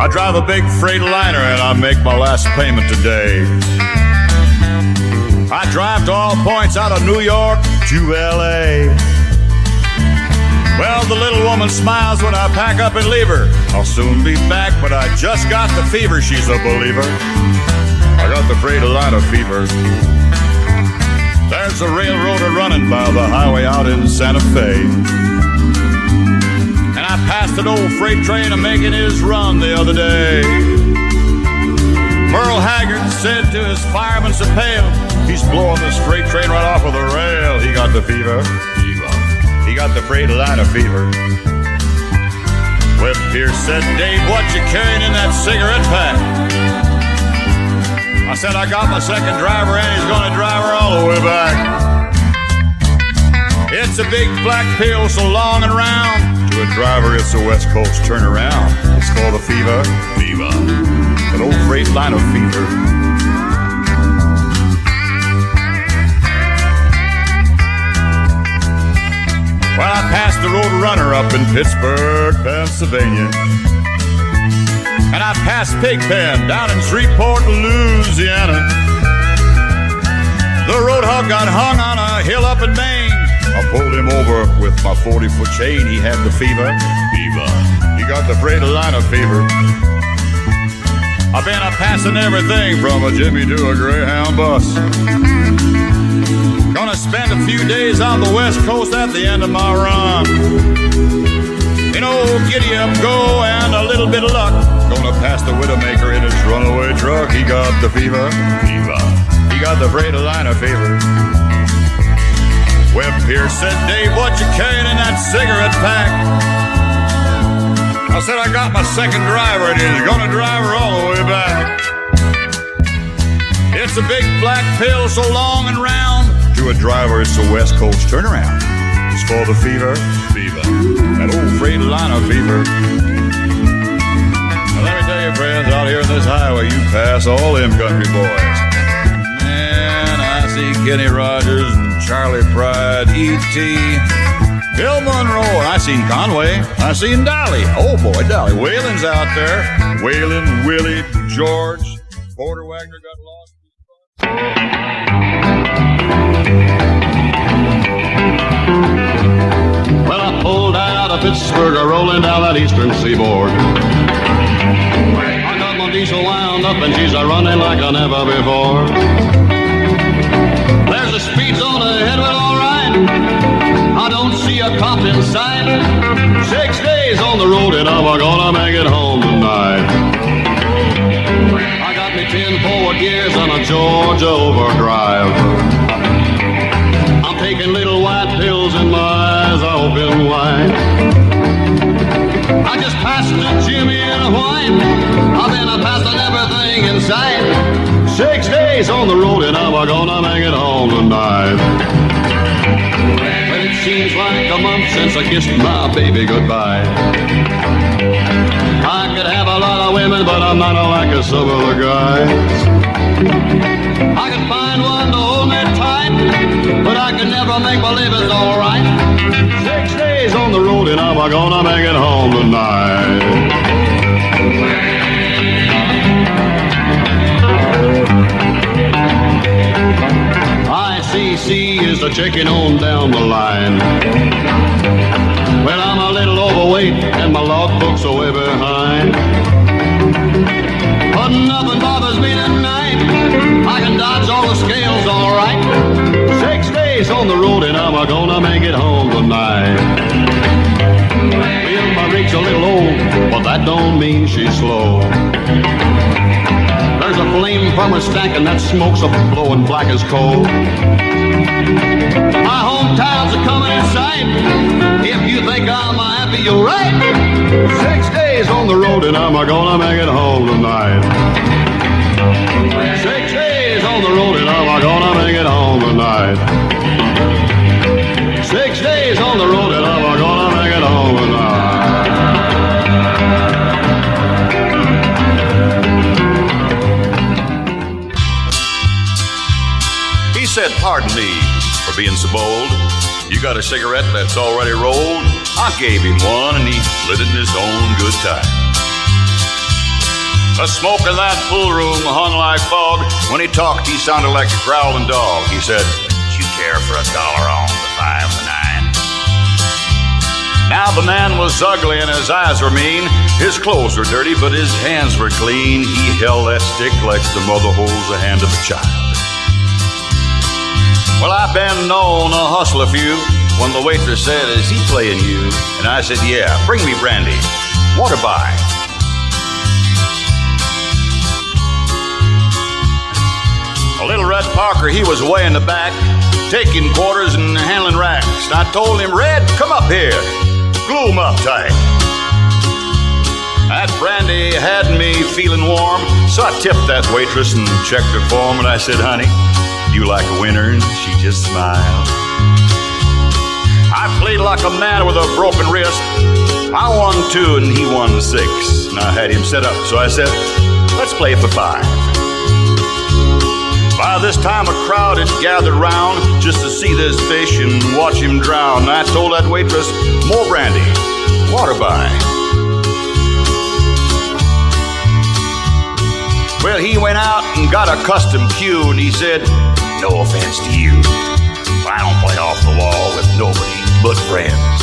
I drive a big Freightliner and I make my last payment today. I drive to all points out of New York to L.A. Well, the little woman smiles when I pack up and leave her. I'll soon be back, but I just got the fever, she's a believer. I got the Freightliner fever. There's a railroader running by the highway out in Santa Fe. And I passed an old freight train a-making his run the other day. Merle Haggard said to his fireman so pale, he's blowing this freight train right off of the rail. He got the fever. He got the Freightliner fever. Webb Pierce said, Dave, what you carrying in that cigarette pack? I said, I got my second driver and he's gonna drive her all the way back. It's a big black pill so long and round. To a driver, it's a West Coast turnaround. It's called the fever. An old Freightliner fever. Well, I passed the road runner up in Pittsburgh, Pennsylvania. And I passed Pigpen down in Shreveport, Louisiana. The road hog got hung on a hill up in Maine. I pulled him over with my 40-foot chain. He had the fever. He got the Freightliner fever. I've been passing everything from a Jimmy to a Greyhound bus. Gonna spend a few days on the West Coast at the end of my run. You know, Giddyup Go and a little bit of luck. Gonna pass the Widowmaker in his runaway truck. He got the fever. He got the Freightliner fever. Webb Pierce said, Dave, what you carrying in that cigarette pack? I said, I got my second driver and he's gonna drive her all the way back. It's a big black pill so long and round. To a driver, it's a West Coast turnaround. It's for the fever. That old Freightliner fever. Now let me tell you, friends, out here on this highway, you pass all them country boys. Man, I see Kenny Rogers and Charlie Pride, E.T., Bill Monroe, and I seen Conway, I seen Dolly. Oh boy, Dolly. Waylon's out there. Waylon, Willie, George, Porter Wagner got lost. Well, I pulled out of Pittsburgh, rolling down that eastern seaboard. I got my diesel wound up and she's a-running like I never before. There's a speed zone ahead, well, all right. I don't see a cop in sight. 6 days on the road and I'm gonna make it home tonight. I got me 10 forward gears on a Georgia overdrive. I'm taking little white pills and my eyes are open wide. I just passed the Jimmy in a whine. Then I passed on everything in sight. 6 days on the road and I'm gonna make it home tonight. But it seems like a month since I kissed my baby goodbye. I could have a lot of women, but I'm not like some other guys. I could find one to hold me tight, but I could never make believe it's alright. 6 days on the road and I'm gonna make it home tonight. ICC is a checking on down the line. Well, I'm a little overweight and my logbook's are way behind. But nothing bothers me tonight. I can dodge all the scales all right. 6 days on the road and I'm gonna make it home tonight. Well, my rig's a little old, but that don't mean she's slow. There's a flame from her stack and that smoke's a blowing black as coal. My hometown's a coming in sight. If you think I'm happy, you're right. 6 days on the road and I'm gonna make it home tonight. 6 days on the road and I'm gonna make it home tonight. 6 days on the road and I'm gonna make it home tonight. He said, pardon me for being so bold. You got a cigarette that's already rolled? I gave him one and he lit it in his own good time. The smoke in that pool room hung like fog. When he talked, he sounded like a growling dog. He said, "Do you care for $1 on the 5 to 9?" Now the man was ugly and his eyes were mean. His clothes were dirty, but his hands were clean. He held that stick like the mother holds the hand of a child. Well, I've been known to hustle a few. When the waitress said, "Is he playing you?" And I said, "Yeah, bring me brandy. Water by." A little Red Parker, he was way in the back, taking quarters and handling racks. And I told him, "Red, come up here. Glue him up tight." That brandy had me feeling warm, so I tipped that waitress and checked her form. And I said, "Honey, you like a winner?" And she just smiled. I played like a man with a broken wrist. I won 2 and he won 6. And I had him set up, so I said, "Let's play for 5. By this time, a crowd had gathered round just to see this fish and watch him drown. And I told that waitress, "More brandy, water by." Well, he went out and got a custom cue, and he said, "No offense to you, I don't play off the wall with nobody but friends."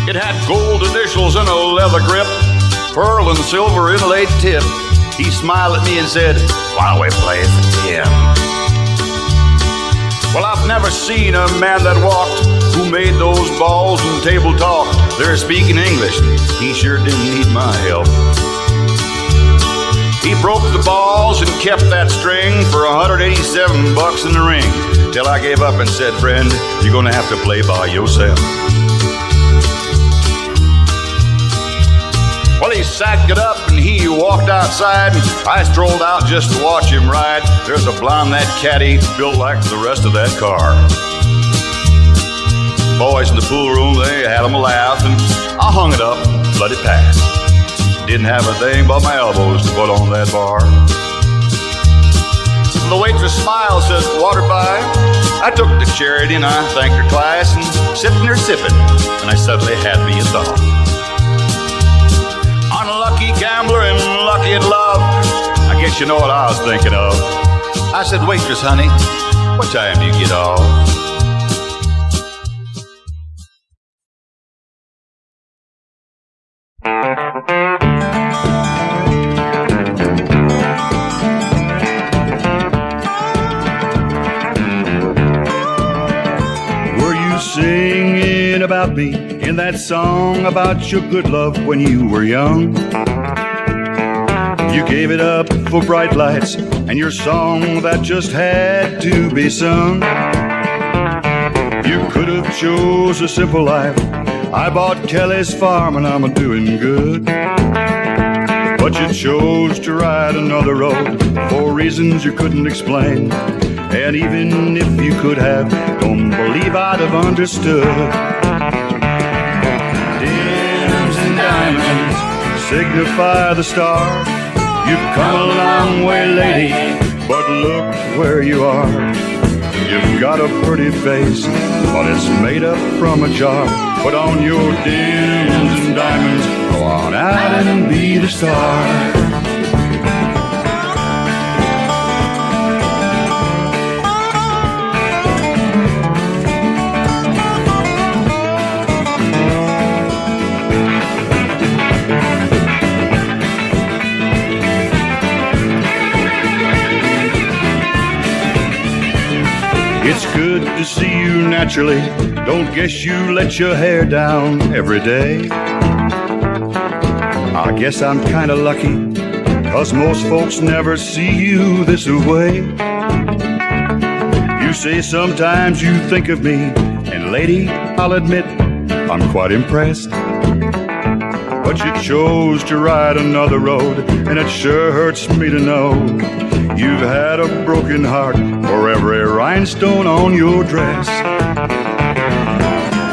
It had gold initials and a leather grip, pearl and silver inlaid tip. He smiled at me and said, "Why don't we play for 10? Well, I've never seen a man that walked who made those balls and table talk. They're speaking English. He sure didn't need my help. He broke the balls and kept that string for $187 in the ring, till I gave up and said, "Friend, you're gonna have to play by yourself." Well, he sacked it up and he walked outside. I strolled out just to watch him ride. There's a blonde-that caddy built like the rest of that car. Boys in the pool room, they had him a laugh, and I hung it up, let it pass. Didn't have a thing but my elbows to put on that bar. The waitress smiled, said, "Water by." I took the charity and I thanked her twice, and sipping her sipping, and I suddenly had me a thought. Unlucky gambler and lucky in love, I guess you know what I was thinking of. I said, "Waitress, honey, what time do you get off?" Were you singing about me in that song about your good love when you were young? You gave it up for bright lights and your song that just had to be sung. You could have chose a simple life. I bought Kelly's farm and I'm a-doing good. But you chose to ride another road for reasons you couldn't explain. And even if you could have, don't believe I'd have understood. Denims and diamonds signify the star. You've come a long way, lady, but look where you are. You've got a pretty face, but it's made up from a jar. Put on your denims and diamonds, go on out and be the star. It's good to see you naturally. Don't guess you let your hair down every day. I guess I'm kinda lucky, 'cause most folks never see you this way. You say sometimes you think of me, and lady, I'll admit, I'm quite impressed. But you chose to ride another road, and it sure hurts me to know you've had a broken heart for every rhinestone on your dress.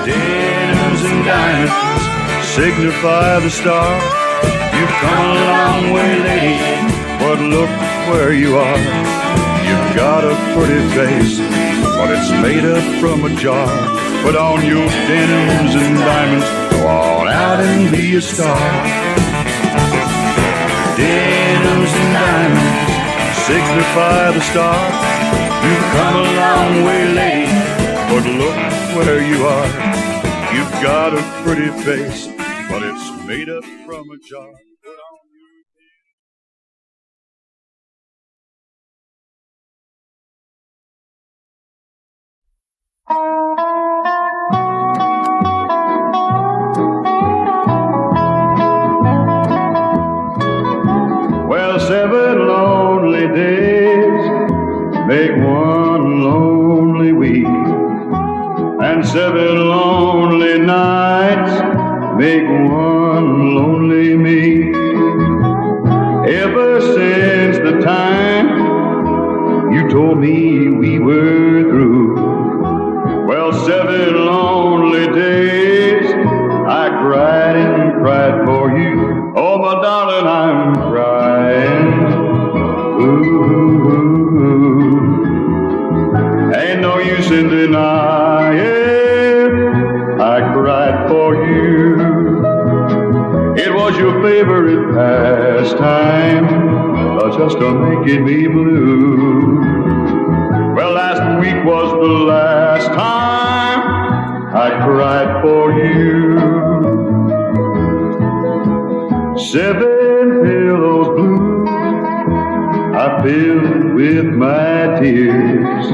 Denims and diamonds signify the star. You've come a long way, lady, but look where you are. You've got a pretty face, but it's made up from a jar. Put on your denims and diamonds, go on out and be a star. Denims and diamonds signify the star. You've come a long way, lady, but look where you are. You've got a pretty face, but it's made up from a jar. Well, 7 lonely days make one lonely week, and 7 lonely nights make one lonely me. Ever since the time you told me we were through, well, 7 lonely days I cried and cried for you. Oh, my darling, I'm crying. Ooh, ain't no use in denying I cried for you. It was your favorite pastime, just to making me blue. Well, last week was the last time I cried for you. 7 pillows blue I filled with my tears.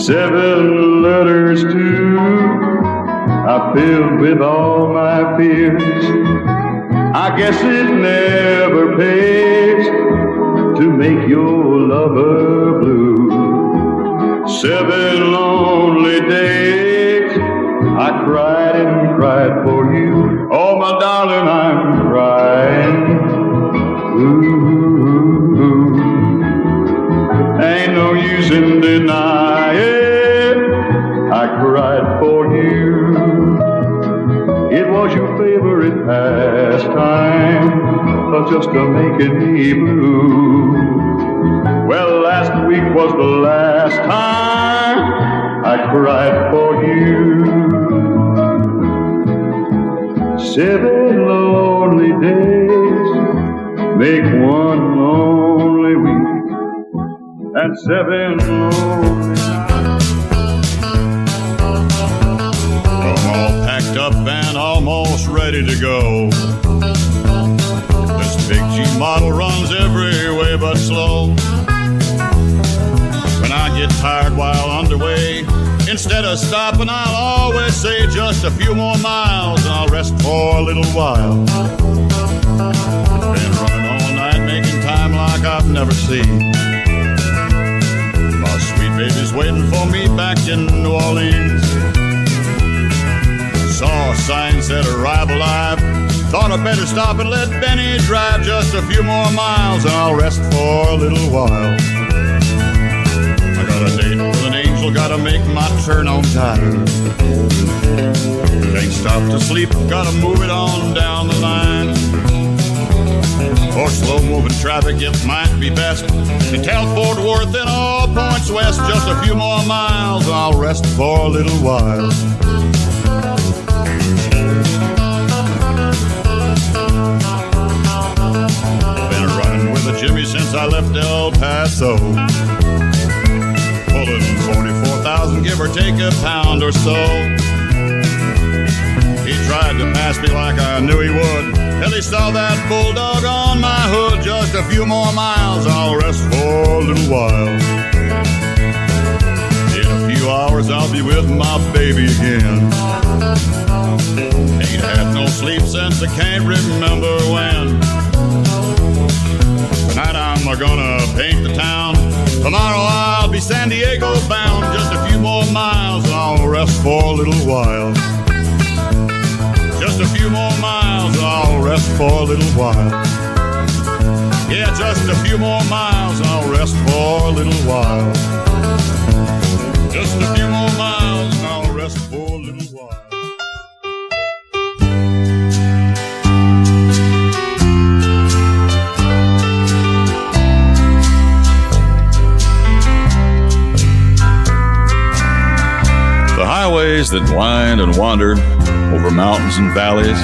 7 letters too I filled with all my fears. I guess it never pays to make your lover blue. 7 lonely days I cried and cried for you. Oh, my darling, I'm crying. Ooh, ain't no use in denying I cried for you. It was your favorite pastime, but just to making me blue. Well, last week was the last time I cried for you. 7 lonely days make one lonely week, and 7 lonely nights. I'm all packed up and almost ready to go. This big G model runs every way but slow. When I get tired while underway, instead of stopping, I'll always say just a few more miles and I'll rest for a little while. Been running all night, making time like I've never seen. My sweet baby's waiting for me back in New Orleans. Saw a sign said arrival live. Thought I'd better stop and let Benny drive just a few more miles and I'll rest for a little while. I got a date with an angel, gotta make my turn on time. Can't stop to sleep, gotta move it on down the line. For slow-moving traffic, it might be best to tell Fort Worth and all points west just a few more miles and I'll rest for a little while. Been running with a Jimmy since I left El Paso. Pulling 44,000, give or take a pound or so. He tried to pass me like I knew he would, till he saw that bulldog on my hood. Just a few more miles, I'll rest for a little while. In a few hours, I'll be with my baby again. Ain't had no sleep since I can't remember when. Tonight I'm gonna paint the town. Tomorrow I'll be San Diego bound. Just a few more miles and I'll rest for a little while. Just a few more miles and I'll rest for a little while. Yeah, just a few more miles and I'll rest for a little while. Just a few more miles and I'll rest for a little while. The highways that wind and wander over mountains and valleys,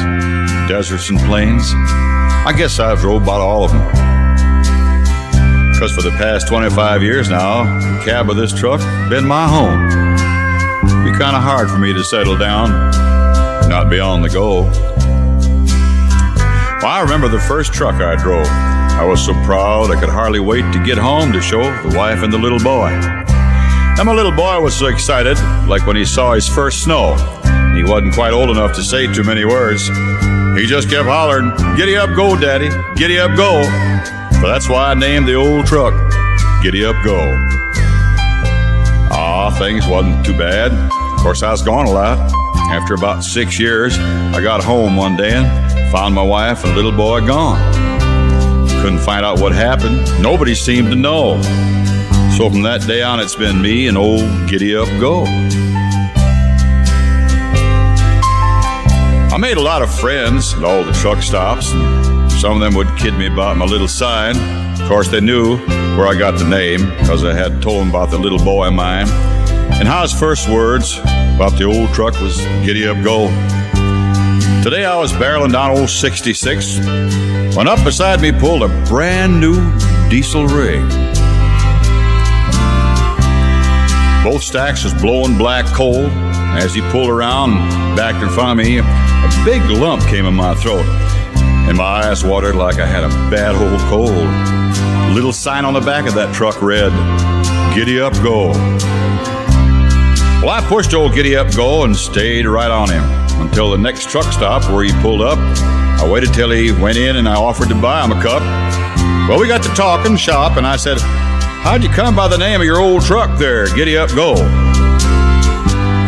deserts and plains, I guess I've drove about all of them. Because for the past 25 years now, the cab of this truck been my home. It'd be kind of hard for me to settle down, not be on the go. Well, I remember the first truck I drove. I was so proud I could hardly wait to get home to show the wife and the little boy. And my little boy was so excited, like when he saw his first snow. He wasn't quite old enough to say too many words. He just kept hollering, "Giddyup Go, Daddy, Giddyup Go." So that's why I named the old truck Giddyup Go. Things wasn't too bad. Of course, I was gone a lot. After about 6 years, I got home one day and found my wife and little boy gone. Couldn't find out what happened. Nobody seemed to know. So from that day on, it's been me and old Giddyup Go. I made a lot of friends at all the truck stops, and some of them would kid me about my little sign. Of course, they knew where I got the name, because I had told them about the little boy of mine, and how his first words about the old truck was "Giddyup Go." Today I was barreling down old 66, when up beside me pulled a brand new diesel rig. Both stacks was blowing black coal. As he pulled around back in front of me, a big lump came in my throat, and my eyes watered like I had a bad old cold. A little sign on the back of that truck read, "Giddyup Go." Well, I pushed old Giddyup Go and stayed right on him until the next truck stop where he pulled up. I waited till he went in and I offered to buy him a cup. Well, we got to talking shop, and I said, "How'd you come by the name of your old truck there, Giddyup Go?"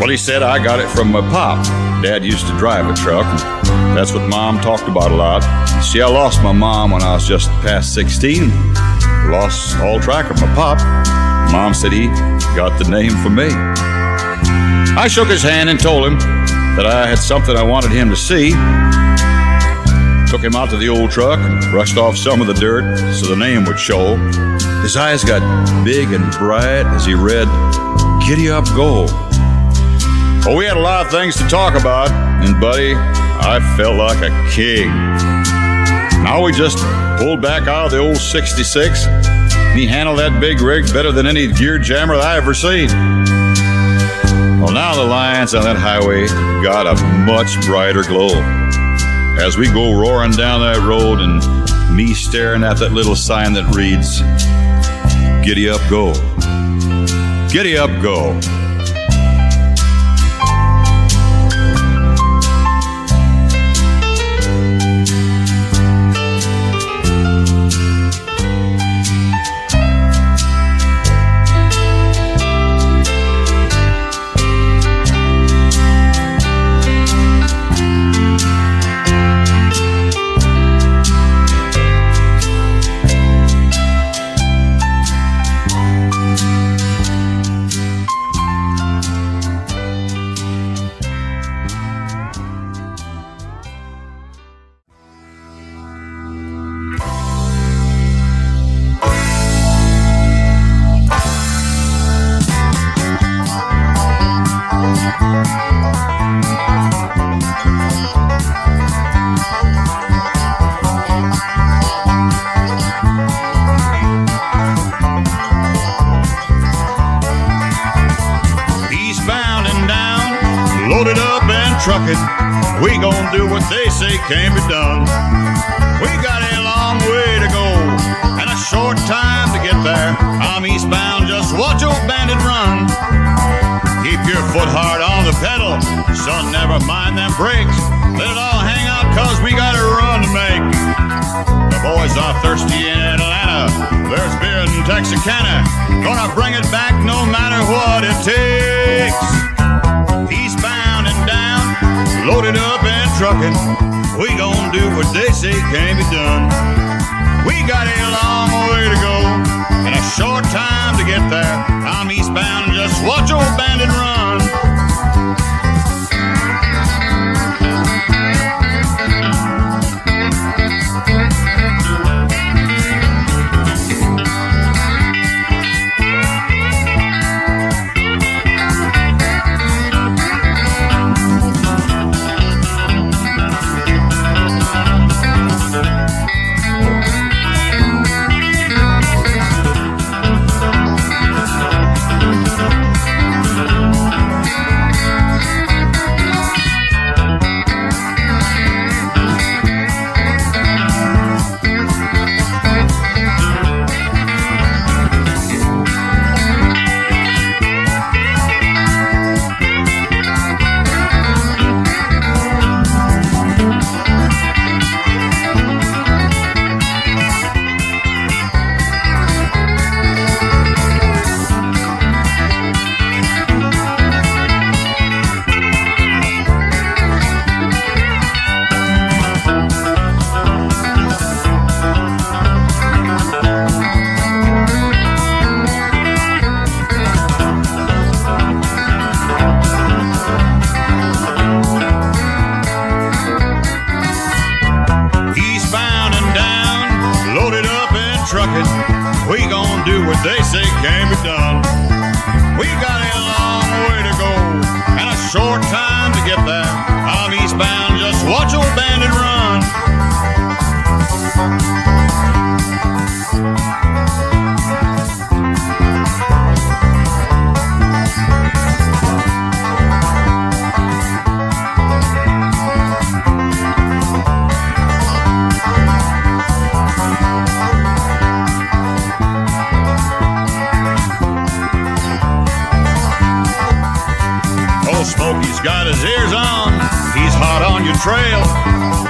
Well, he said, "I got it from my pop. Dad used to drive a truck, and that's what Mom talked about a lot. See, I lost my mom when I was just past 16. Lost all track of my pop. Mom said he got the name from me." I shook his hand and told him that I had something I wanted him to see. Took him out to the old truck and brushed off some of the dirt so the name would show. His eyes got big and bright as he read, "Giddyup Go." Well, we had a lot of things to talk about, and buddy, I felt like a king. Now we just pulled back out of the old 66, and he handled that big rig better than any gear jammer I ever seen. Well, now the lines on that highway got a much brighter glow. As we go roaring down that road, and me staring at that little sign that reads, "Giddyup Go. Giddyup Go." Truckin', we gon' do what they say can be done. We got a long way to go and a short time to get there. I'm eastbound, just watch old bandit run. Keep your foot hard on the pedal, son, never mind them brakes. Let it all hang out, cause we got a run to make. The boys are thirsty in Atlanta, there's beer in Texarkana. Gonna bring it back no matter what it takes. Eastbound and down, loaded up and truckin', we gon' do what they say can be done. We got a long way to go and a short time to get there. I'm eastbound, just watch old bandit run. smoke, he's got his ears on. He's hot on your trail.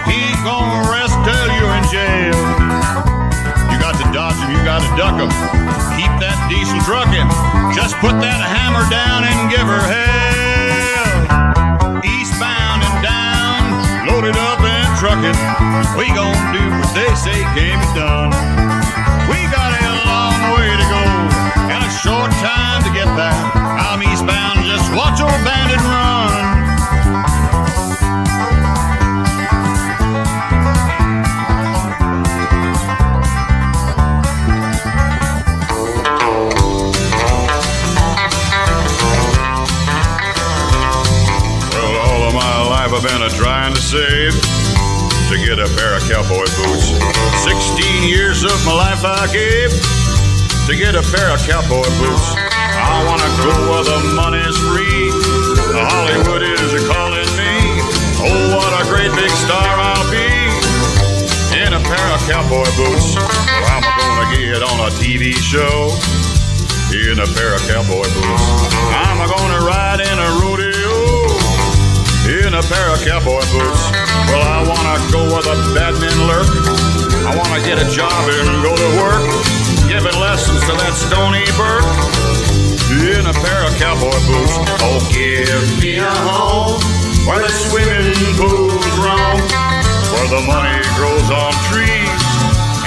He ain't gonna rest till you're in jail. You got to dodge him, you got to duck him. Keep that diesel truckin'. Just put that hammer down and give her hell. Eastbound and down, loaded up and truckin'. We gon' do what they say can be done. We got a long way to go and a short time to get back. I'm eastbound, just watch old bandit run. I've been trying to save to get a pair of cowboy boots. 16 years of my life I gave to get a pair of cowboy boots. I wanna go where the money's free. Hollywood is calling me. Oh, what a great big star I'll be in a pair of cowboy boots. Well, I'm gonna get on a TV show in a pair of cowboy boots. I'm gonna ride in a rodeo in a pair of cowboy boots. Well, I wanna go where the bad men lurk. I wanna get a job and go to work, giving lessons to that Stony Burke in a pair of cowboy boots. Oh, give me a home where the swimming pools roam, where the money grows on trees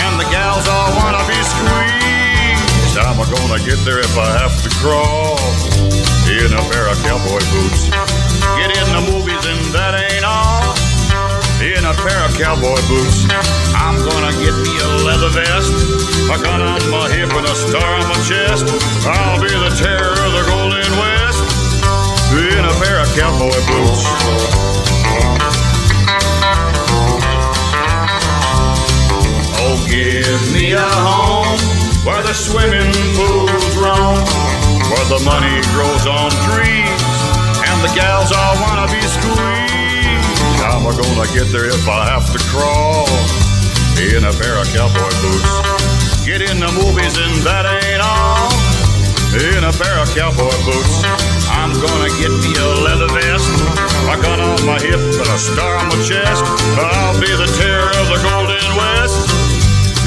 and the gals all wanna be squeezed. I'm gonna get there if I have to crawl in a pair of cowboy boots. Get in the movies and that ain't all. In a pair of cowboy boots. I'm gonna get me a leather vest, a gun on my hip and a star on my chest. I'll be the terror of the Golden West in a pair of cowboy boots. Oh, give me a home where the swimming pools roam, where the money grows on trees and the gals all wanna be squeezed. I'm gonna get there if I have to crawl in a pair of cowboy boots. Get in the movies and that ain't all. In a pair of cowboy boots. I'm gonna get me a leather vest, a gun on my hip and a star on my chest. I'll be the terror of the Golden West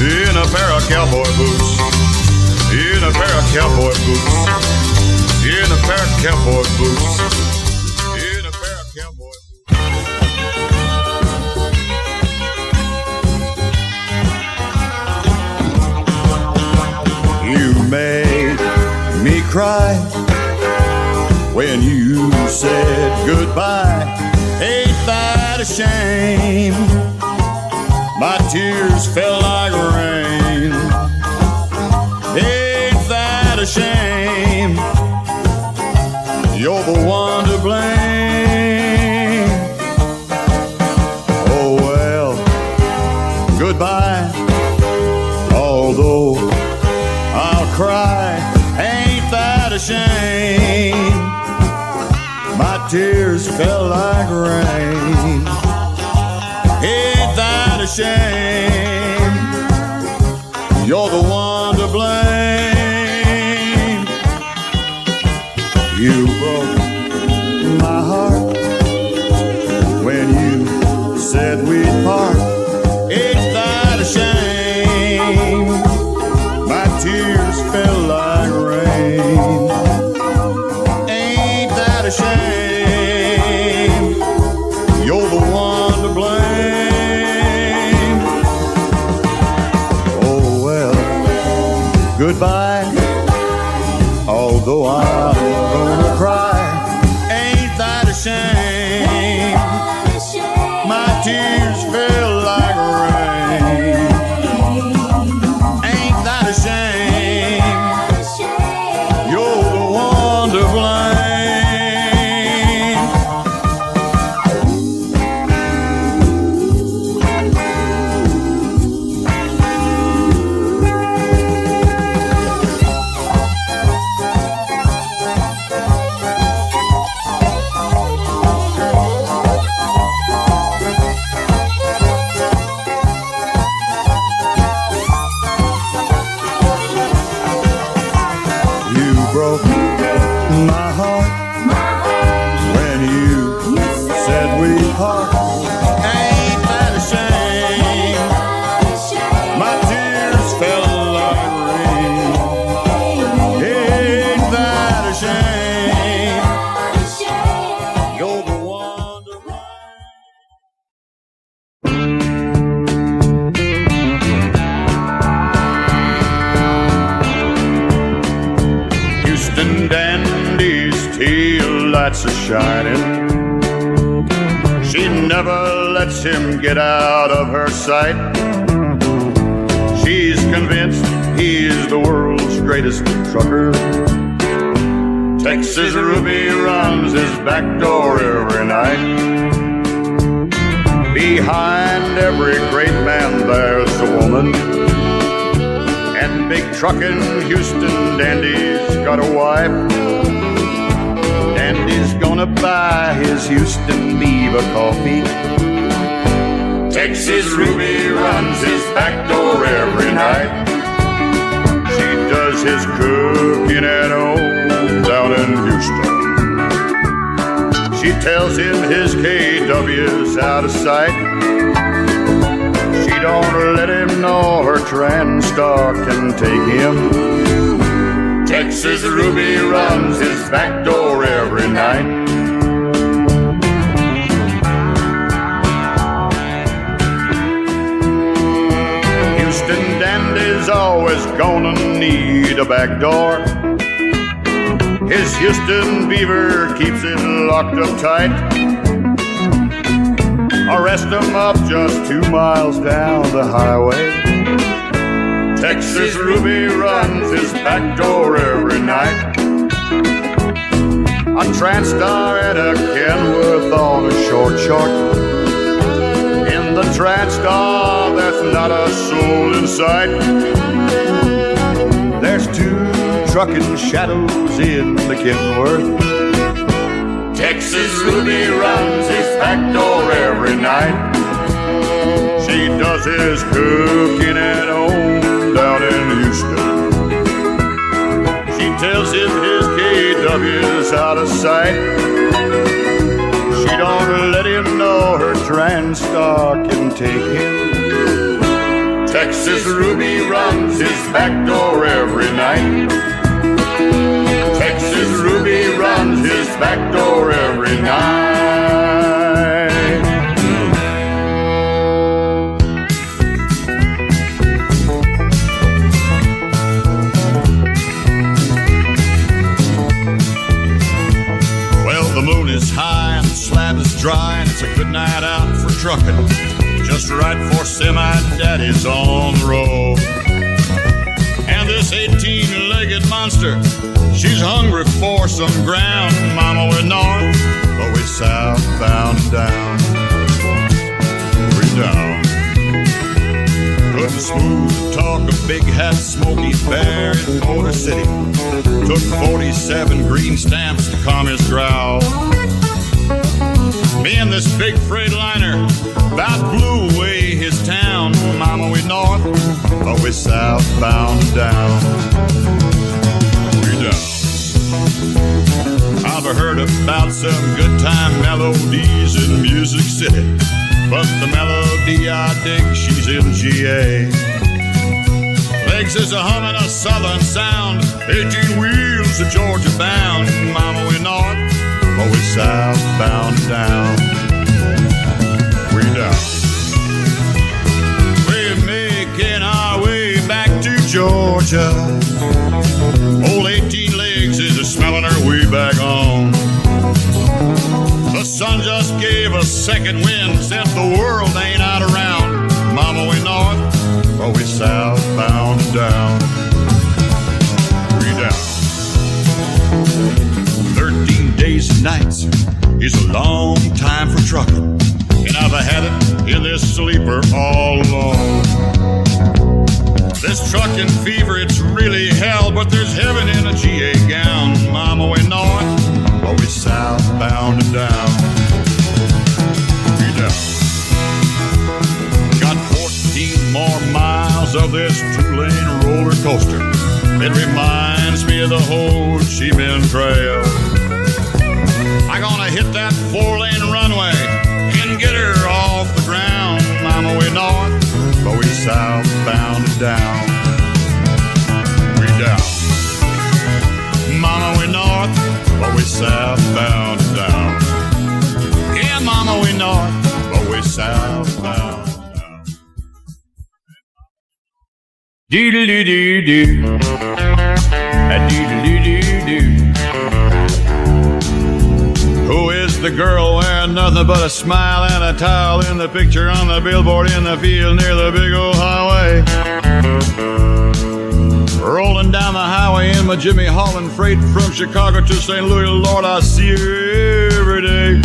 in a pair of cowboy boots. In a pair of cowboy boots. In a pair of cowboy boots. In a pair of cowboy boots. You made me cry when you said goodbye. Ain't that a shame? My tears fell like rain. Ain't that a shame? You're the one to blame. Oh well, goodbye. Although I'll cry, ain't that a shame? My tears fell like rain. Ain't that a shame? You're the one to blame. You broke my heart when you said we'd part. Ain't that a shame? My tears fell like rain. Ain't that a shame? You're the one to blame. Oh well, goodbye. Although I'm gonna cry, ain't that a shame? My tears fell like rain. Ain't that a shame? You're the one to blame. park. Ain't that a shame? My tears fell like rain. Ain't that a shame? You're the one to ride. Houston dandies, tail lights are shining. She never lets him get out of her sight. She's convinced he's the world's greatest trucker. Texas Ruby runs his back door every night. Behind every great man there's a woman, and big truckin' Houston dandy's got a wife. Dandy's gonna buy his Houston Beaver coffee. Texas Ruby runs his back door every night. She does his cooking at home down in Houston. She tells him his KW's out of sight. She don't let him know her Transtar can take him. Texas Ruby runs his back door every night. Houston dandy's always gonna need a back door. His Houston Beaver keeps it locked up tight. Arrest him up just 2 miles down the highway. Texas Ruby runs his back door every night. A Transtar and a Kenworth on a short. In the Transtar, there's not a soul in sight. There's 2 trucking shadows in the Kenworth. Texas Ruby runs his back door every night. She does his cooking at home down in Houston. She tells him his KW's out of sight. She don't let him know her Transtar can take him. Texas Ruby runs his back door every night. Texas Ruby runs his back door every night. The moon is high and the slab is dry, and it's a good night out for truckin'. Just right for semi-daddies on the road. And this 18-legged monster, she's hungry for some ground. Mama, we're north, but we're southbound down. We're down. Couldn't smooth talk a big hat Smokey Bear in Motor City. Took 47 green stamps to calm his growl. Me and this big Freightliner about blew away his town. Mama, we north, but we southbound down. We down. I've heard about some good time melodies in Music City, but the melody I dig, she's in GA. Legs is a humming a southern sound, 18 wheels of Georgia bound. Mama, we north, but we southbound down. We down. We're making our way back to Georgia. Old 18 legs is a smelling her way back home. The sun just gave a second wind, said the world ain't out around. Mama, we north, but we southbound down. We down. 13 days and nights is a long time for trucking, and I've had it in this sleeper all alone. This trucking fever, it's really hell, but there's heaven in a GA gown. Mama, we north, but we southbound and down. We down. Got 14 more miles of this 2-lane roller coaster. It reminds me of the Ho Chi Minh Trail. I'm gonna hit that 4-lane runway and southbound down. We down. Mama, we north, but we southbound down. Yeah, mama, we north, but we southbound down. Doo-doo-doo-doo-doo. A-doo-doo-doo-doo-doo. Who is the girl wearing nothing but a smile and a towel in the picture on the billboard in the field near the big old highway? Rolling down the highway in my Jimmy Holland freight from Chicago to St. Louis, Lord, I see her every day.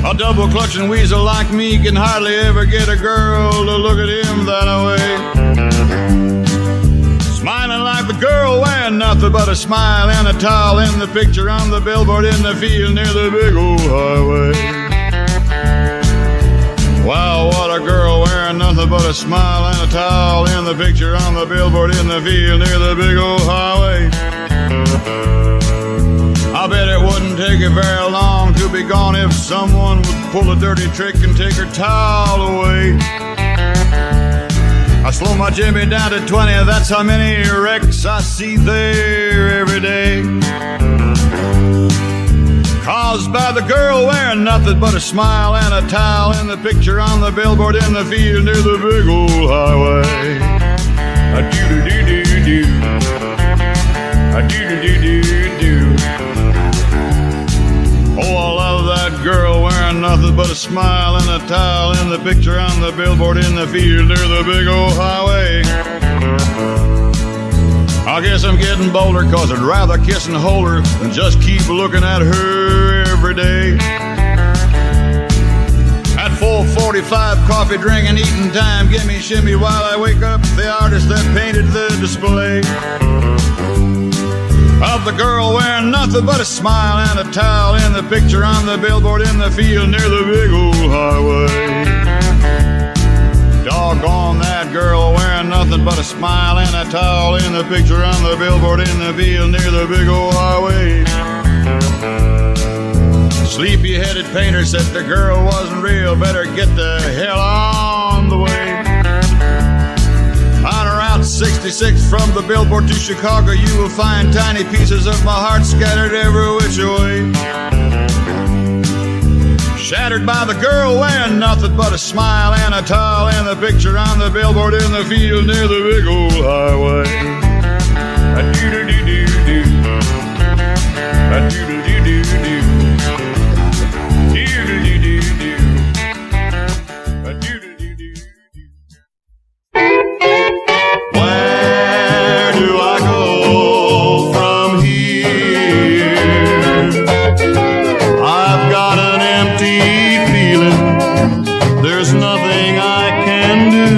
A double clutching weasel like me can hardly ever get a girl to look at him that way. Smiling like the girl wearing nothing but a smile and a towel in the picture on the billboard in the field near the big old highway. Wow, what a girl wearing nothing but a smile and a towel in the picture on the billboard in the field near the big old highway. I bet it wouldn't take her very long to be gone if someone would pull a dirty trick and take her towel away. I slow my Jimmy down to 20, that's how many wrecks I see there every day. Caused by the girl wearing nothing but a smile and a towel in the picture on the billboard in the field near the big old highway. A-doo-doo-doo-doo-doo. A-doo-doo-doo-doo-doo. Oh, I love that girl wearing nothing but a smile and a towel in the picture on the billboard in the field near the big old highway. I guess I'm getting bolder, cause I'd rather kiss and hold her than just keep looking at her every day. At 4:45 coffee drinking eating time, give me shimmy while I wake up the artist that painted the display of the girl wearing nothing but a smile and a towel in the picture on the billboard in the field near the big old highway. Doggone that girl wearing nothing but a smile and a towel in the picture on the billboard in the field near the big old highway. Sleepy-headed painter said the girl wasn't real, better get the hell on the way. On Route 66 from the billboard to Chicago, you will find tiny pieces of my heart scattered every which way. Shattered by the girl wearing nothing but a smile and a towel and the picture on the billboard in the field near the big old highway. A-doo-doo-doo-doo-doo. A-doo-doo-doo-doo-doo. Doo-doo-doo-doo-doo. A-doo-doo-doo-doo-doo. Where do I go from here? I've got an empty feeling. There's nothing I can do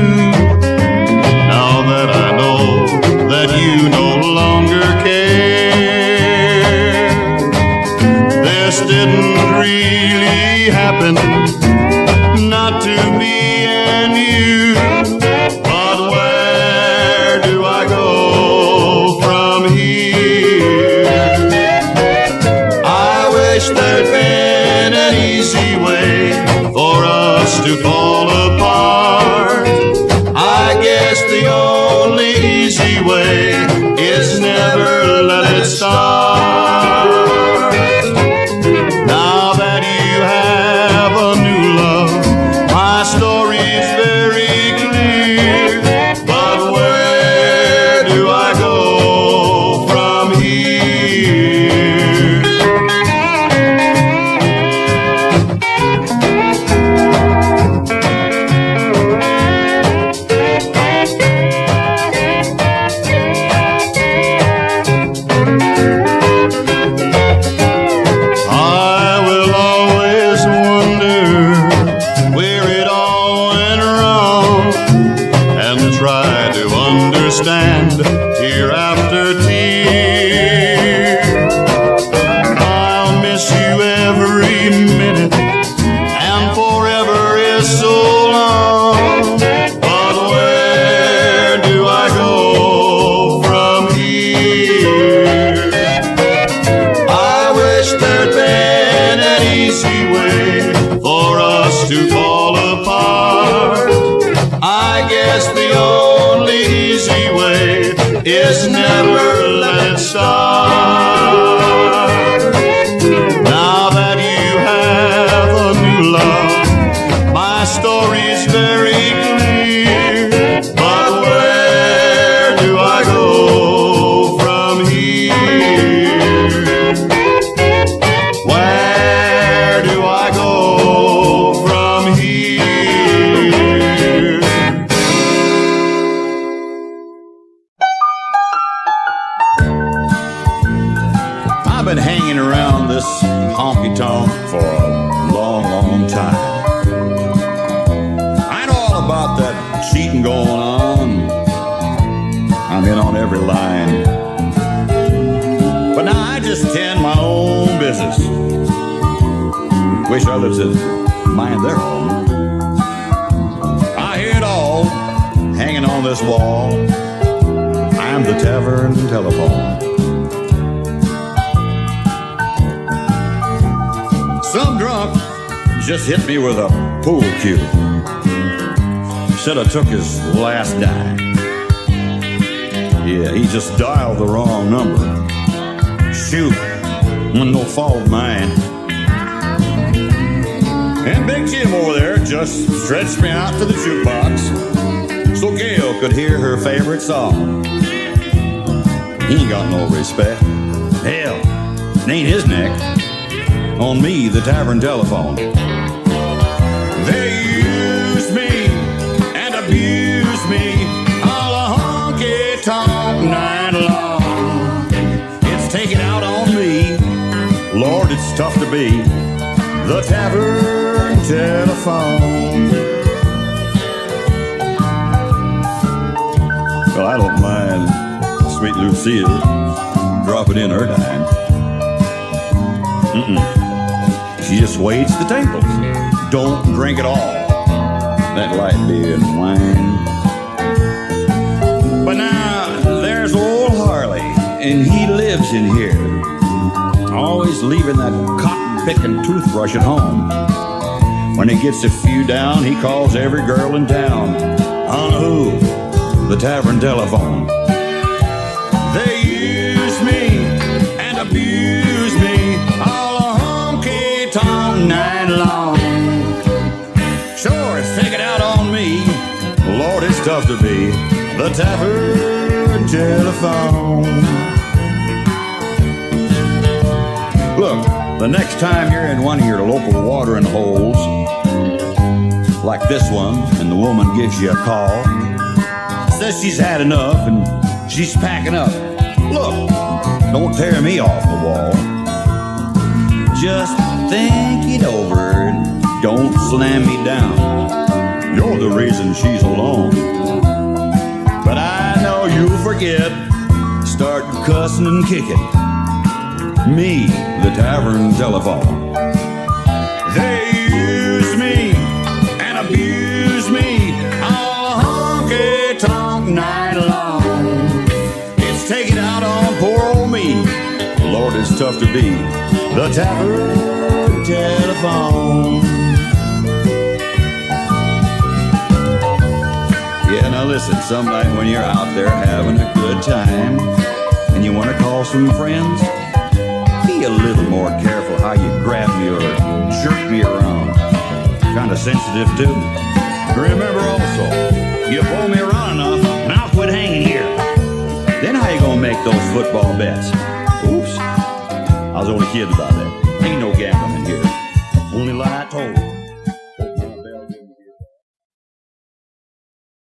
now that I know that you no longer care. This didn't really happen, not to me and you. But where do I go from here? I wish there'd been an easy way for us to fall apart. I guess the only easy way is never let it start. Now that you have a new love, my story's very clear. But where do I go from here? I will always wonder where it all went wrong and try to understand tear after tear. I'll miss you every minute, and forever is so long. But where do I go from here? I wish there'd been an easy way for us to fall apart. honky-tonk for a long, long time. I know all about that cheating going on. I'm in on every line. But now I just tend my own business. Wish others would mind their own. I hear it all hanging on this wall. I'm the Tavern Telephone. Some drunk just hit me with a pool cue. Said I took his last dime. Yeah, he just dialed the wrong number. Shoot, no fault of mine. And Big Jim over there just stretched me out to the jukebox so Gail could hear her favorite song. He ain't got no respect. Hell, it ain't his neck. On me, the Tavern Telephone. They use me and abuse me all a honky-tonk night long. It's taken out on me. Lord, it's tough to be the Tavern Telephone. Well, I don't mind Sweet Lucille dropping in her dime. She just waits the tables. Don't drink it all, that light beer and wine. But now there's old Harley, and he lives in here, always leaving that cotton-picking toothbrush at home. When he gets a few down, he calls every girl in town. On who? The Tavern Telephone. They use me and abuse me all a honky-tonk night long. Sure, it's taken out on me. Lord, it's tough to be the Tavern Telephone. Look, the next time you're in one of your local watering holes, like this one, and the woman gives you a call, says she's had enough and she's packing up. Look, don't tear me off the wall. Just think it over and don't slam me down. You're the reason she's alone. But I know you'll forget, start cussing and kicking me, the Tavern Telephone. They use me and abuse me all honky-tonk night long. It's taken out on poor old me. Lord, it's tough to be the Tavern Telephone. Yeah, now listen, some night when you're out there having a good time and you want to call some friends, be a little more careful how you grab me or jerk me around. Kind of sensitive too. Remember also, you pull me around enough and I'll quit hanging here. Then how you gonna make those football bets? Oops, I was only kidding about that.